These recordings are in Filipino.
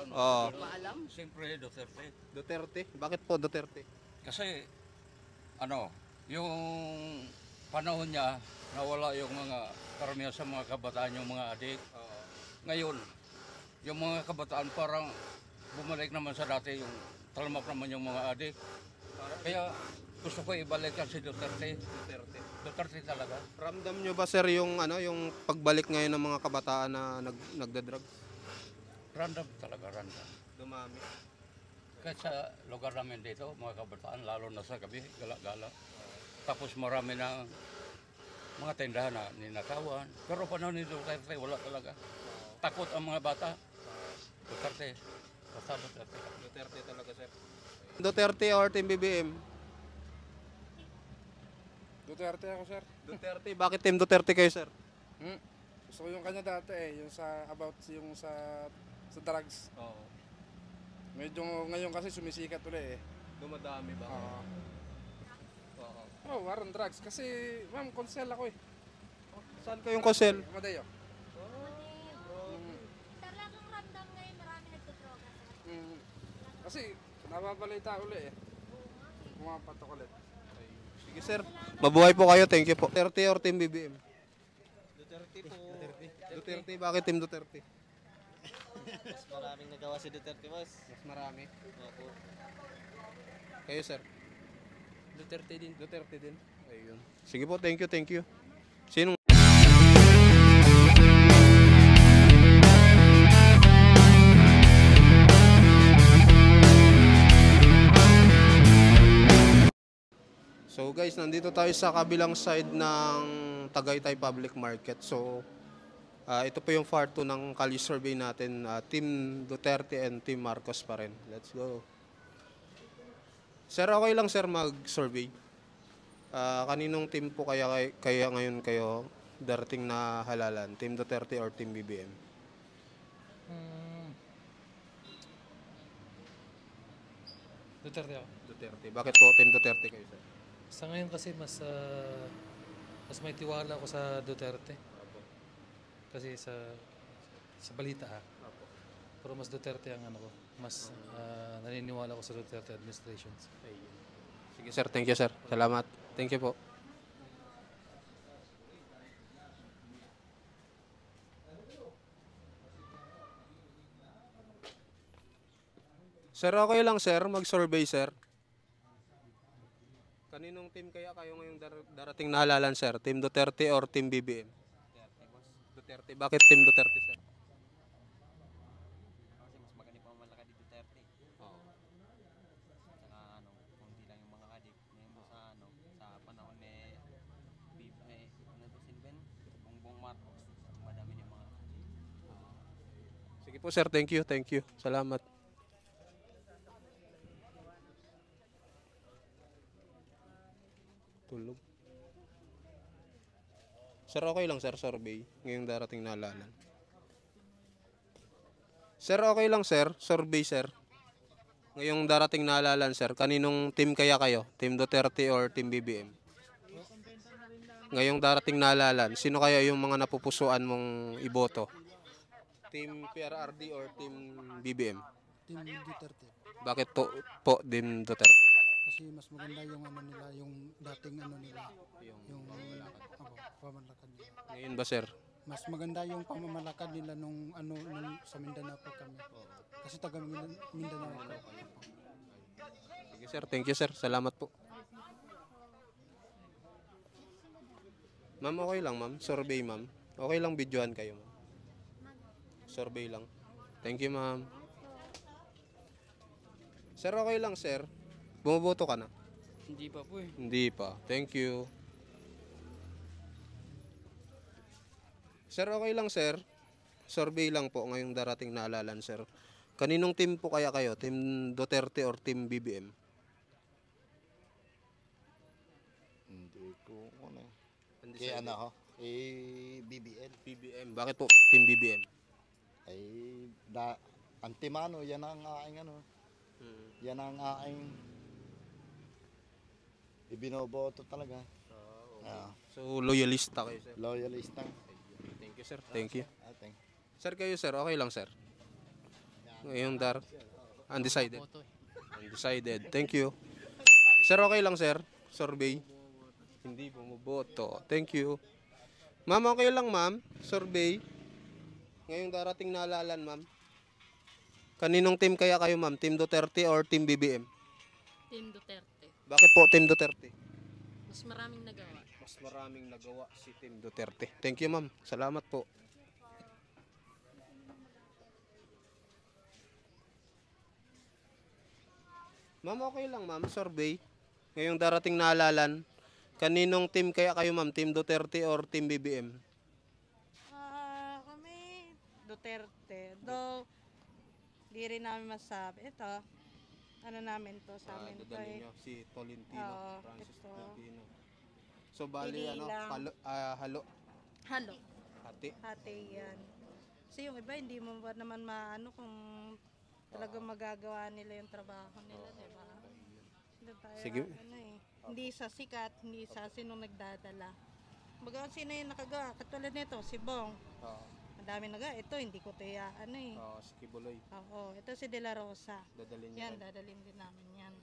Oo. Hindi pa alam. Siyempre, Duterte. Duterte? Bakit po Duterte? Kasi, yung panahon niya, nawala yung mga karamihan sa mga kabataan, yung mga adik. Ngayon, yung mga kabataan parang bumalik naman sa dati, yung talamak naman yung mga adik. Kaya gusto ko ibalikan si Duterte. Duterte talaga. Ramdam nyo ba sir yung yung pagbalik ngayon ng mga kabataan na nagda-drugs? Random talaga, random. Dumami. Kahit sa lugar namin dito, mga kabataan, lalo na sa gabi, gala-gala. Tapos marami na mga tindahan na ninakawan. Pero panahon ni Duterte, wala talaga. Takot ang mga bata. Duterte. Basta Duterte. Duterte talaga sir. Duterte or Team BBM? Duterte ako, sir. Duterte. Bakit Team Duterte kayo sir? Gusto ko yung kanya dati yung sa about yung sa drugs. Oo. Medyo ngayon kasi sumisikat ulit Dumadami ba? Oo. Oo. Oh, warang drugs kasi ma'am, konsel ako Saan kayong Kosel? Amadeo. Talagang ramdam ngayon marami nagdodroga. Kasi nababalita ulit Pumapatok ulit. Sige sir. Mabuhay po kayo. Thank you po. Duterte or Team BBM? Duterte po. Duterte. Bakit Team Duterte? Mas maraming nagawa si Duterte, boss. Mas marami. Opo. Kayo sir? Duterte din. Duterte din. Ayun. Sige po. Thank you. Thank you. Sinong So guys, nandito tayo sa kabilang side ng Tagaytay Public Market. So ito po yung part 2 ng Kali survey natin. Team Duterte and Team Marcos pa rin. Let's go. Sir, okay lang sir mag-survey. Kaninong team po kaya ngayon kayo darating na halalan? Team Duterte or Team BBM? Duterte ako. Duterte. Bakit po Team Duterte kayo sir? Sa ngayon kasi mas may tiwala ako sa Duterte. Kasi sa balita Pero mas Duterte ang ko. Mas naniniwala ko sa Duterte administrations. Sige sir, thank you sir. Salamat. Thank you po. Sir, okay lang sir, mag-survey sir. Kaninong team kaya kayo ngayong darating na halalan sir? Team Duterte or Team BBM? Duterte, boss. Duterte. Bakit Team Duterte sir? Kasi mas maganda pa malaki di Duterte. Oo. Saka kundi lang yung mga adik. Ngayon po sa panahon ni Silven, Bongbong Marcos, madami yung mga adik. Sige po sir, thank you, thank you. Salamat. Tulog. Sir, okay lang sir, survey. Ngayong darating na halalan. Sir, okay lang sir, survey sir. Ngayong darating na halalan sir, kaninong team kaya kayo? Team Duterte or Team BBM? Ngayong darating na halalan, sino kaya yung mga napupusuan mong iboto? Team PRRD or Team BBM? Team Duterte. Bakit po Team Duterte? Kasi mas maganda yung nila, yung dating nila, yung pamamalakad nila. Ngayon ba sir? Mas maganda yung pamamalakad nila nung sa Mindanao po kami. Kasi taga Mindanao po. Sige sir, thank you sir. Salamat po. Ma'am, okay lang ma'am. Survey ma'am. Okay lang videohan kayo ma'am. Survey lang. Thank you ma'am. Sir, okay lang sir. Bumoboto ka na? Hindi pa po eh. Hindi pa. Thank you. Sir, okay lang sir. Survey lang po ngayong darating na halalan sir. Kaninong team po kaya kayo? Team Duterte or Team BBM? Hindi ko Hindi Kaya sir. ako? BBL. BBM. Bakit po Team BBM? Ay, antimano, yan ang aking yan ang aking ibinoboto talaga. So, loyalista kayo sir. Loyalista. Thank you sir. Thank you. I think. Sir, kayo sir, okay lang sir. Ngayong undecided. Boto eh. Undecided. Thank you. Sir, okay lang sir? Survey. Hindi bumuboto. Thank you. Ma'am, okay lang ma'am? Survey. Ngayong darating na halalan ma'am. Kaninong team kaya kayo ma'am? Team Duterte or Team BBM? Team Duterte. Bakit po Team Duterte? Mas maraming nagawa. Mas maraming nagawa si Team Duterte. Thank you ma'am. Salamat po. Ma'am, okay lang ma'am. Survey. Ngayong darating na halalan. Kaninong team kaya kayo ma'am? Team Duterte or Team BBM? Kami Duterte. Though, di rin namin masabi. Ito, ano namin to sa amin to Dadalhin eh. nyo si Tolentino. Oo, Francis ito. Tolentino. So, bali Pili ano? lang. Halo. Halo. Hati. Hati yan. Kasi yung iba, hindi mo ba naman maano kung talagang magagawa nila yung trabaho nila, di ba? Hindi tayo, Sige. ano eh. Hindi sa sikat, hindi sa sinong nagdadala. Baga sino yung nakagawa? Katulad nito, si Bong. Oo. Ang dami naga. Ito, hindi ko tiya, ano eh. Si Kibuloy. Oo, ito si De La Rosa. Dadalhin nyo Yan, rin. dadalhin din namin yan.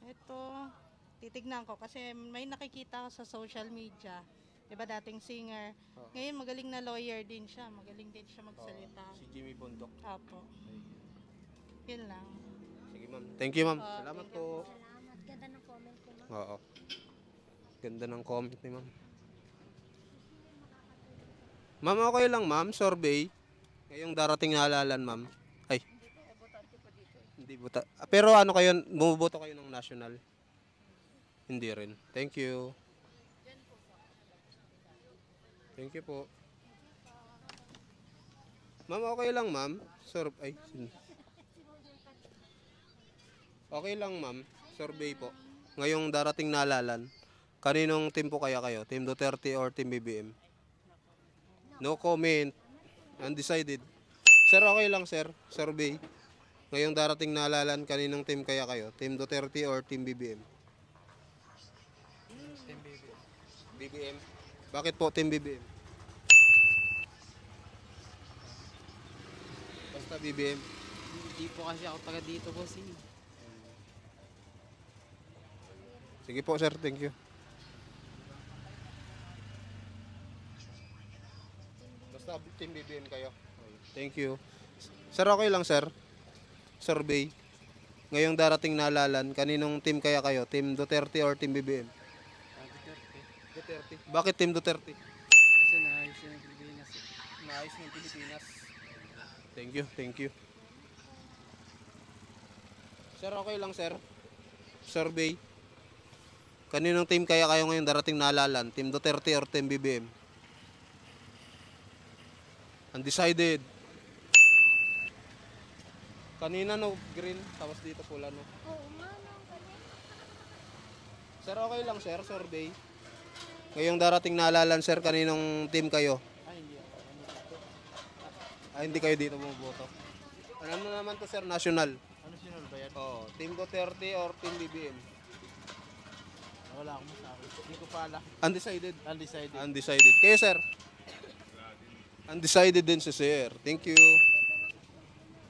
Ito, titignan ko kasi may nakikita ko sa social media. Diba dating singer. Oo. Ngayon magaling na lawyer din siya. Magaling din siya magsalita. Si Jimmy Bondok. Opo. Yun lang. Sige ma'am. Thank you ma'am. Oo, Salamat thank you. po. Salamat. Ganda ng comment ko, ma'am. Oo. Ganda ng comment ni ma'am. Ma'am, okay lang ma'am. Survey. Ngayong darating na halalan ma'am. Ay. Hindi buta. Pero ano kayo, bumuboto kayo ng national? Hindi rin. Thank you. Thank you po. Ma'am, okay lang ma'am. Okay lang ma'am. Survey po. Ngayong darating na halalan, kaninong team po kaya kayo? Team Duterte or Team BBM? No comment. Undecided. Sir, okay lang sir. Survey. Ngayong darating na halalan, kaninong team kaya kayo? Team Duterte or Team BBM? Team BBM. BBM. Bakit po Team BBM? Basta BBM. Hindi po kasi ako taga dito, boss eh. Sige po sir, thank you. Basta Team BBM kayo. Thank you. Sir, okay lang sir. Survey. Ngayong darating na halalan, kaninong team kaya kayo? Team Duterte or Team BBM? Duterte. Duterte. Bakit Team Duterte? Kasi naayos yun ang Pilipinas eh. Naayos ng Pilipinas. Thank you, thank you. Sir, okay lang sir. Survey. Kaninong team kaya kayo ngayong darating na halalan? Team Duterte or Team BBM? Undecided. Kanina no, green, tapos dito pula no. Oo, manong ganyan. Sir, okay lang sir, survey. Ngayong darating na halalan sir, kaninong team kayo? Hindi kayo dito bumuboto. Ano naman to sir, national? National ba yan? Oo, Team Duterte or Team BBM? Wala akong masabi. Hindi ko pa alam. Undecided. Undecided. Undecided. Kayo sir? Undecided din si sir. Thank you.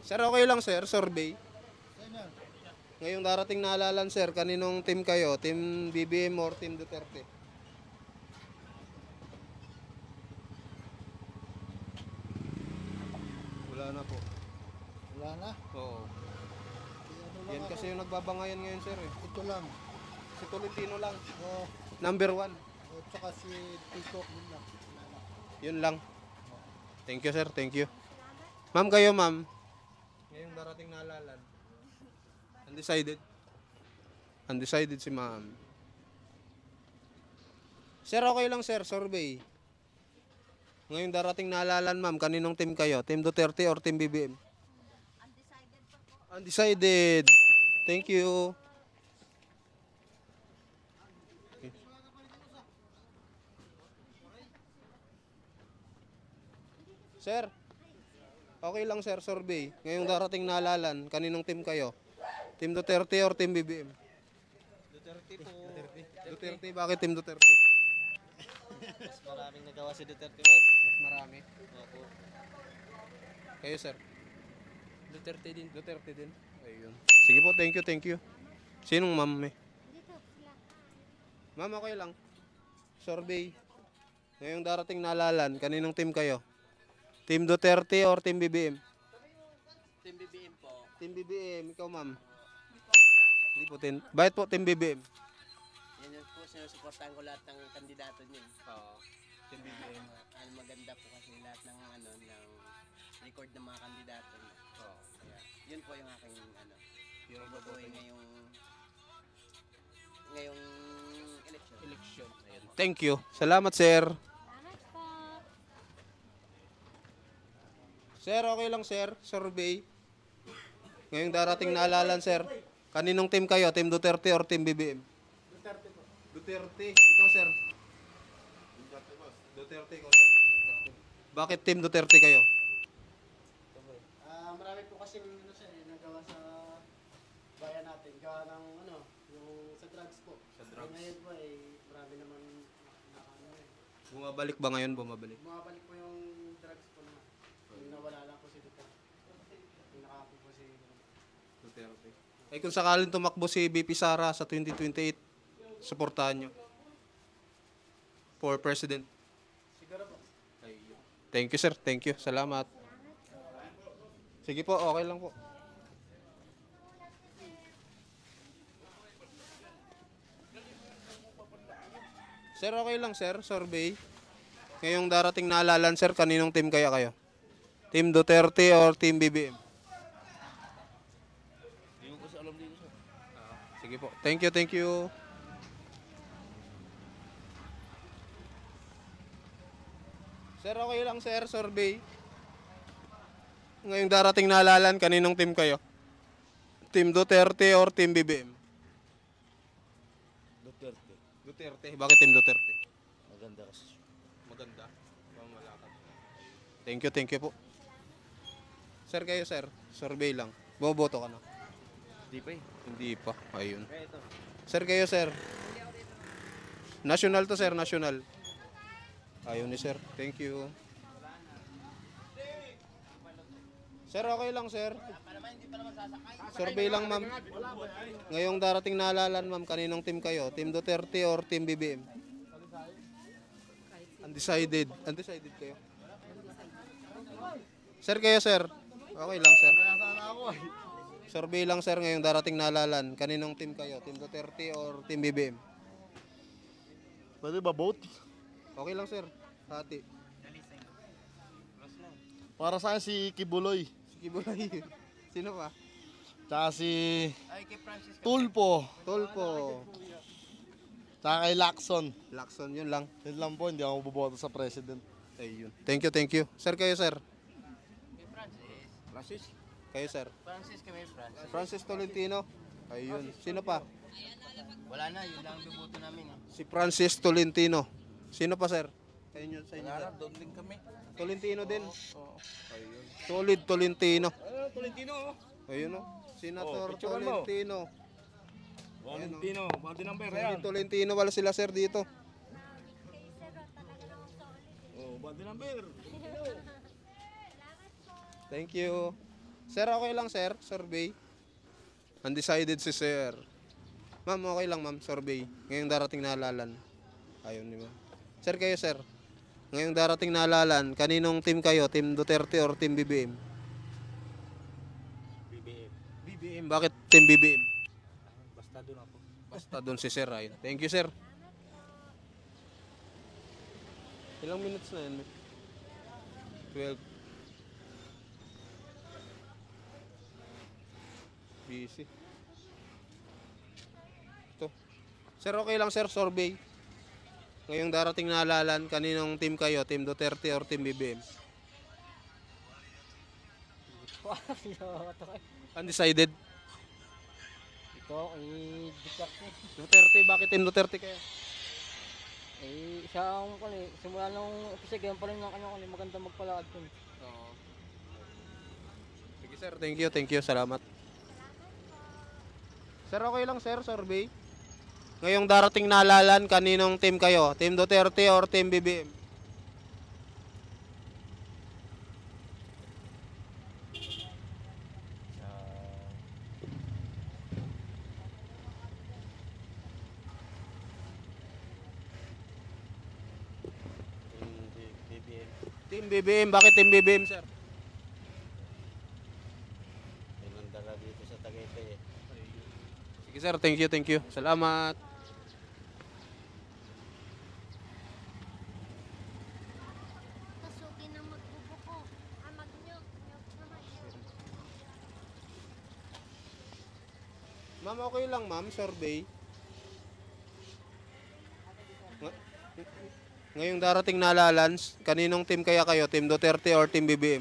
Sir, okay lang sir, survey. Ngayong darating na halalan sir, kaninong team kayo? Team BBM or Team Duterte? Wala na po. Wala na. Oo. Ano lang Yan ako. kasi yung nagbabangayan ngayon sir eh. Ito lang. Si Tolentino lang. Oh, Number 1. tsaka si Peacock yun lang. Wala na. Yun lang. Thank you sir, thank you. Ma'am, kayo ma'am. Ngayong darating na halalan. Undecided. Undecided si ma'am. Sir, okay lang sir, survey. Ngayong darating na halalan ma'am, kaninong team kayo? Team Duterte or Team BBM? Undecided pa po. Undecided. Thank you. Okay. Sir, okay lang sir, survey. Ngayong darating na halalan, kaninong team kayo? Team Duterte or Team BBM? Duterte po. Duterte, bakit Team Duterte? Mas maraming nagawa si Duterte, boss. Mas marami. Opo. Kayo sir? Duterte din. Duterte din. Ayun. Sige po, thank you, thank you. Sinong ma'am eh? Ma'am, okay lang. Survey. Ngayong darating na halalan, kaninong team kayo? Team Duterte or Team BBM? Team BBM po. Team BBM, ikaw ma'am. Hindi po team. Bakit po Team BBM? Yan yung po, sinusuportahan ko lahat ng kandidato niyo. Oo. Team BBM. Maganda po kasi lahat ng ng record ng mga kandidato niyo. Oo. Kaya, yun po yung aking Yung bobotohin ngayong election. election. Thank you. Salamat, sir. Sir, okay lang, sir. Survey. Ngayong darating na halalan, sir. Kaninong team kayo? Team Duterte or Team BBM? Duterte po. Duterte. Ikaw, sir. Duterte, ikaw, sir. Bakit Team Duterte kayo? Marami po kasi nagawa sa bayan natin. Gawa ng yung sa drugs po. Sa drugs. Ngayon po marami naman Bumabalik ba ngayon? Bumabalik. bumabalik po yung drugs po naman. Yung nawala lang po si Duterte. Yung nakako po si Duterte. Ay kung sakaling tumakbo si BP Sara sa 2028, suportahan nyo. For President. Siguro po. Thank you, sir. Thank you. Salamat. Sige po, okay lang po. Sir, okay lang, sir. Survey. Ngayong darating na halalan, sir, kaninong team kaya kayo? Team Duterte or Team BBM? Hindi ko kasi alam dito, sir. Sige po. Thank you, thank you. Sir, okay lang, sir. Survey. Ngayong darating na halalan, kaninong team kayo? Team Duterte or Team BBM? Duterte. Duterte. Bakit Team Duterte? Maganda kasi. Maganda. Mamalakad. Thank you po. Sir, kayo, sir. Survey lang. Boboto ka na? Hindi pa eh. Hindi pa. Ayun. Kaya ito. Sir, kayo, sir. National to, sir. National. Ayun ni sir. Thank you. Sir, okay lang, sir. Survey lang, ma'am. Ngayong darating na halalan, ma'am, kaninong team kayo? Team Duterte or Team BBM? Undecided. Undecided kayo? Sir, kayo, sir. Okay lang, sir. Survey lang, sir, ngayong darating na halalan. Kaninong team kayo? Team Duterte or Team BBM? Pwede ba vote? Okay lang, sir. Hati. Para sa akin si Kibuloy. Si Kibulay. Sino pa? Tsaka si Ay, kay Francis. Tulpo. Tolpo. Tsaka kay Lacson. Lacson, yun lang. Yun lang po, hindi ako boboto sa president. Ayun. Thank you, thank you. Sir, kayo, sir. Kay Francis. Francis? Kayo, sir. Francis kami, Francis. Francis Tolentino. Ayun. Sino pa? Wala na, yun lang ang biboto namin. Si Francis Tolentino. Sino pa, sir? Sa inyo, sa inyo. Wala, doon din kami. Tolentino din. Ayun. Solid Tolentino. Tolentino. Ayun, oh. Senator picturean mo. Tolentino. Tolentino. Bati number, Solid Tolentino wala sila, sir, dito. Oh, bati number. Thank you. Sir, okay lang, sir. Survey. Undecided si sir. Ma'am, okay lang, ma'am. Survey. Ngayong darating na halalan. Ayun, di ba? Sir, kayo, sir. Ngayong darating na halalan, kaninong team kayo? Team Duterte or Team BBM? BBM. BBM. Bakit Team BBM? Basta doon ako. Basta doon si sir. Ayun. Thank you, sir. Ilang minutes na yan? 12. Busy. Ito. Sir, okay lang, sir. Survey. Ngayong darating na halalan, kaninong team kayo? Team Duterte or Team BBM? Undecided. Ito, Duterte. Duterte. Bakit Team Duterte kayo? Siya ang simula nung episode, ganyan pa rin ng kanya maganda magpalaad ko. Oo. Sige, sir. Thank you. Thank you. Salamat. Sir, okay lang, sir. Survey. Ngayong darating na halalan, kaninong team kayo? Team Duterte or Team BBM? Team BBM, bakit Team BBM, sir? Pinandala dito sa Tagaytay eh. Sige sir, thank you, thank you. Salamat. Kasukin ng magbubuko. Magnyok. Nyok naman. Ma'am, okay lang ma'am, survey. Ngayong darating na lalans, kaninong team kaya kayo? Team Duterte or Team BBM?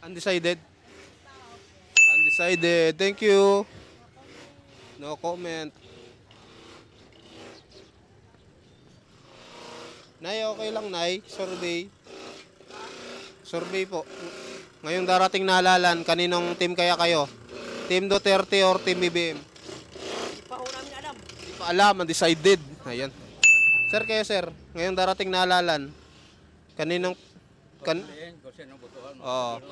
Undecided? Undecided. Thank you. No comment. Nay, okay lang Nay. Survey. Survey po. Ngayong darating na halalan, kaninong team kaya kayo? Team Duterte or Team BBM? Hindi pa ho namin alam. Hindi pa alam, undecided. Ayan. Sir, kayo sir, ngayong darating na halalan, kaninong... Kung sino botohan mo. Oo.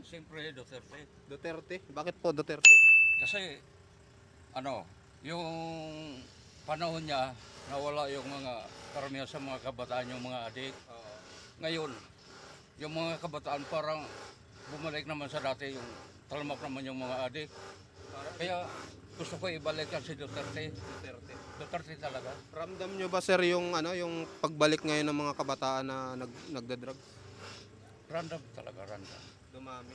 Siyempre, Duterte. Duterte? Bakit po Duterte? Kasi, yung panahon niya, nawala yung mga karamihan sa mga kabataan, yung mga adik. Ngayon, yung mga kabataan parang bumalik naman sa dati, yung talamak naman yung mga adik. Kaya gusto ko ibalikan si Duterte. Duterte talaga. Ramdam nyo ba sir yung yung pagbalik ngayon ng mga kabataan na nagda-drug? Random talaga, random. Dumami.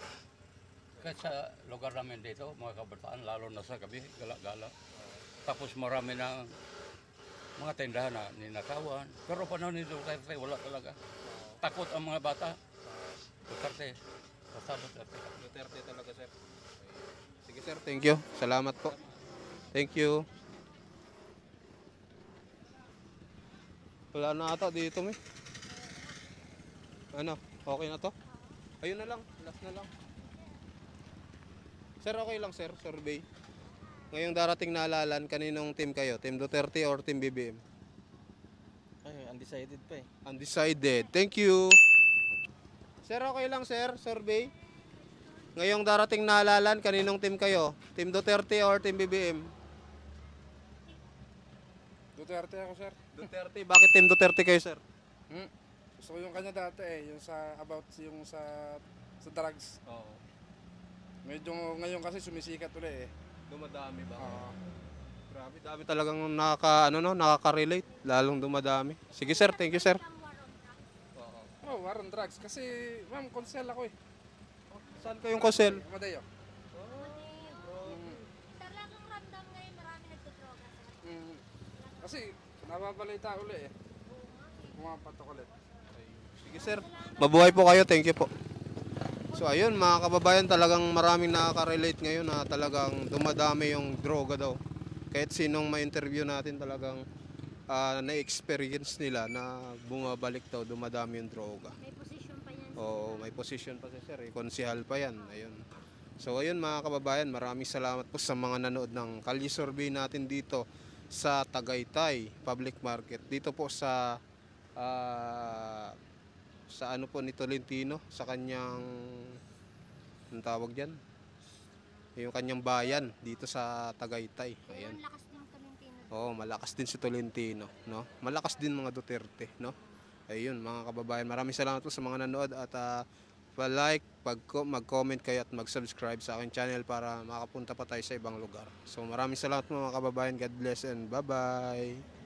Kahit sa lugar namin dito, mga kabataan, lalo na sa gabi, gala-gala. Tapos marami na mga tindahan na ninakawan. Pero panahon ni Duterte, wala talaga. Takot ang mga bata. Duterte. Basta Duterte. Duterte talaga sir. Sige sir, thank you. Salamat po. Thank you. Wala na ata dito may. Okay na to? Ayun na lang, last na lang. Sir, okay lang sir, survey. Ngayong darating na halalan, kaninong team kayo? Team Duterte or Team BBM? Ay, undecided pa eh. Undecided. Thank you. Sir, okay lang sir, survey. Ngayong darating na halalan, kaninong team kayo? Team Duterte or Team BBM? Duterte ako, sir. Duterte. Bakit Team Duterte kayo sir? Gusto ko yung kanya dati eh, yung sa drugs. Oo. Medyo ngayon kasi sumisikat ulit eh. Dumadami ba? Oo. Grabe, dami talagang nakaka-relate. Lalong dumadami. Sige sir, thank you sir. Oh, war on drugs. Kasi, ma'am, konsel ako eh. Saan kayong Kosel? Amadeo. Talagang ramdam ngayon marami nagdodroga. Kasi, nababalita ulit eh. Pumapatok ulit. Sige sir, mabuhay po kayo. Thank you po. So ayun mga kababayan, talagang maraming nakaka-relate ngayon na talagang dumadami yung droga daw. Kahit sinong ma-interview natin talagang na-experience nila na bumabalik daw, dumadami yung droga. May position pa yan. Oo, may position pa si sir, konsihal pa yan. Ayun. So ayun mga kababayan, maraming salamat po sa mga nanood ng Kalye Survey natin dito sa Tagaytay Public Market. Dito po sa ano po ni Tolentino, sa kanyang anong tawag diyan? Yung kanyang bayan dito sa Tagaytay. Ayan. Malakas din Tolentino. Oo, malakas din si Tolentino, no? Malakas din mga Duterte, no? Ayun, mga kababayan, maraming salamat po sa mga nanood at pa-like, mag-comment kayo at mag-subscribe sa aking channel para makapunta pa tayo sa ibang lugar. So maraming salamat mga kababayan. God bless and bye-bye.